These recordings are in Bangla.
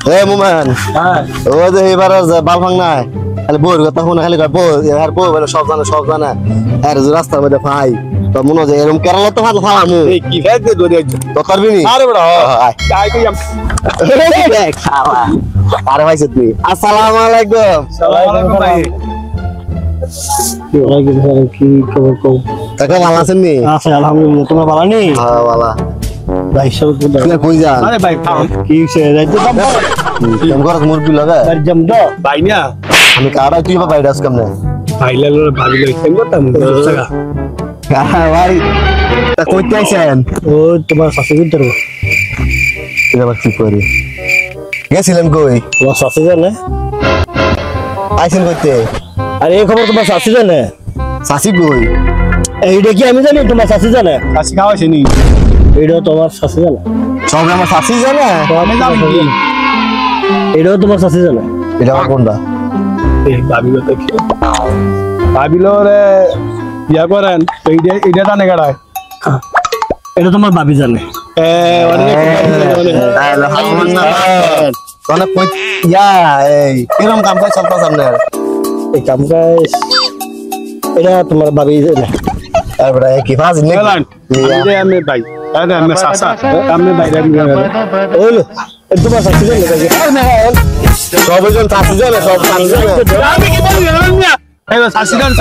এ মোমেন ও যে এবার বাল ভাঙ নাই খালি বউর কথা শুনে খালি বউ আর বউ বলে সব জানে আর যে রাস্তার মধ্যে ভাই তো মনে হয় এরকম কেরালা তো ভালো ফালামু কি ফেক দে দে তো করবি নি আরে বড় আই কই খাওয়া আরে ভাই তুই আসসালামু আলাইকুম সালাম আলাইকুম ভাই কি খবর কও কাকা ভালো আছেন নি আছে আলহামদুলিল্লাহ তোমরা ভালো নি হ্যাঁ ভালো ভাই সব তুই কই যান আরে ভাই কি সে যাইতে দাম কেমন করে মুরগি লাগে আর জম দো ভাই না আমি কাড়া তুই বা বাইরে আসকাম না ভাই লালো ভাবি লই কেন করতাম টাকা ভাই তা কইতে আইছেন ও তোমার শাশি ভিতর এটা আবার কি করি গেছিলেন কই তোমার শাশি জানে আইছেন কইতে আর এই খবর তোমার শাশি জানে সাসি কই এইটা কি আমি জানি তোমার শাশি জানে কাশি খাওয়াছে নি এইটা তোমার শাশি জানে সব আমার সাসি জানে আমি জানি কি এটাও তোমার শাশি জানে এটা আমার কোনটা এই ভাবি তো কি ভাবিলো রে ইয়া করেন তো এইটা টানে গাড়ায় এটা তোমার ভাবি জানে এ অনেক অনেক কই ইয়া এই কিরম কাম করে চলতা সামনে এই কাম কাজ এটা তোমার ভাবি জানে তারপরে কি ফাজ নে আমি ভাই আরে আমি সাসা আমি বাইরে ওইলো এটা তোমার শাশি জানে সবজন সাসি জানে সব সাসি জানে আমি কি বলি না এই সাসিদান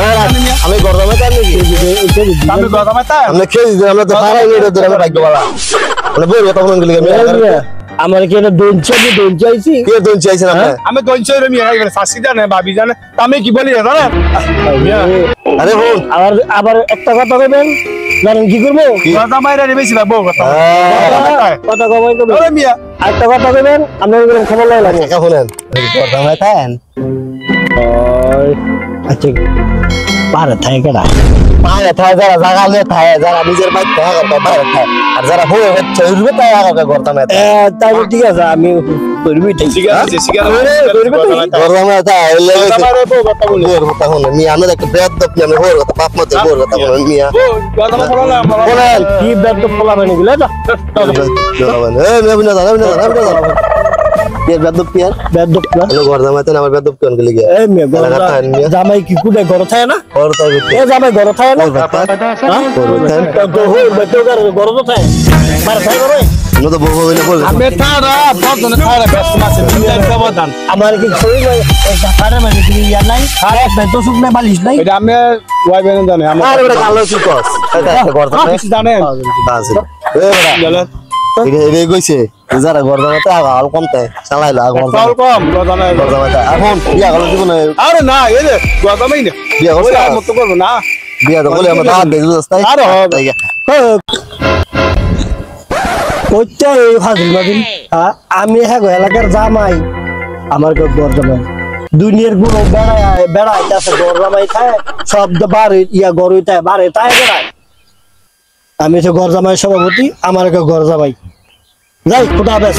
আমি গরমে তার নাকি আমি কথা মাতা আমরা খেয়ে দিই আমরা তো পারাই নেই তো আমরা ভাগ্য বলা মানে বই কথা বলুন গলি আমার কি এটা দোন চাইছি কে দন চাইছেন আপনি আমি দইছই রে মিয়া সাসিদান ভাবি জানে আমি কি বলি জানেন আরে বোন আবার একটা কথা কইবেন জানেন কি করবো কথা মাইরা রে বেশি লাগবো কথা কথা কমাই কবে ওরে মিয়া একটা কথা কইবেন আমরা খবর লাইলাম কা শুনেন কথা মাইতেন আচ্ছা পারে থাকে কেডা পায়ে থায় যারা জাগালে থায় যারা নিজের বাইক থায় করতে পারে থায় আর যারা হয়ে হচ্ছে উড়বে তাই আগে করতে না তাই ঠিক আছে আমি করবি ঠিক আছে সিগার গরমে থায় লেগে আমারে বউ কথা বলি ওর কথা শুনে মিয়া আমি একটা ব্যাদ দপ আমি ওর কথা বাপ মতে ওর কথা বলেন মিয়া কথা বলা না বলেন কি ব্যাট তো পোলা বানি গেলে তো এই মেয়ে বিনা দাদা বিনা কে ব্যাদ দপ পিয়ার ব্যাট দপ না হলো ঘর জামাইতে আমার ব্যাদ দপ কোন গলি গিয়া এই মে জামাই কি কুড়ে ঘর থাকে না ওর তাই এ জামাই ঘর থাকে না তো হই বেটো ঘর তো থাকে মার থাকে রে নো তো বউ হইলে বল আমি তারা বদনে তারা ব্যস্ত আছে চিন্তা সমাধান আমার কি শরীর এই কারে মানে কি ইয়া নাই আর এক বেটো সুখ নাই বালিশ নাই এটা আমি ওয়াই বেন জানে আমি আরে বড় কালো কি কস ঘর কিছু জানে আছে এ বড় এটা কইছে যারা ঘর জামাইতে আগাল কমতে চালাইলা ঘর চাউল কম জানে ঘর জামাইতে এখন বিয়া গেল জীবনে আরে না এই যে কথা মাইনে বিয়া ওই করছে আর মত করব না বিয়া তো বলে আমরা দাঁত দেখি রাস্তায় আরে হবে কইতে এই ফাজিল মাদিন আমি হ্যাঁ এলাকার জামাই আমার ঘর জামাই দুনিয়ার গুলো বেড়াইতেছে ঘর জামাই খায় শব্দ বাড়ি ইয়া ঘর হইতে বাড়ে তাই বেড়ায় আমি তো ঘর জামাই সভাপতি আমার ঘর জামাই যাই খুদা হাফেজ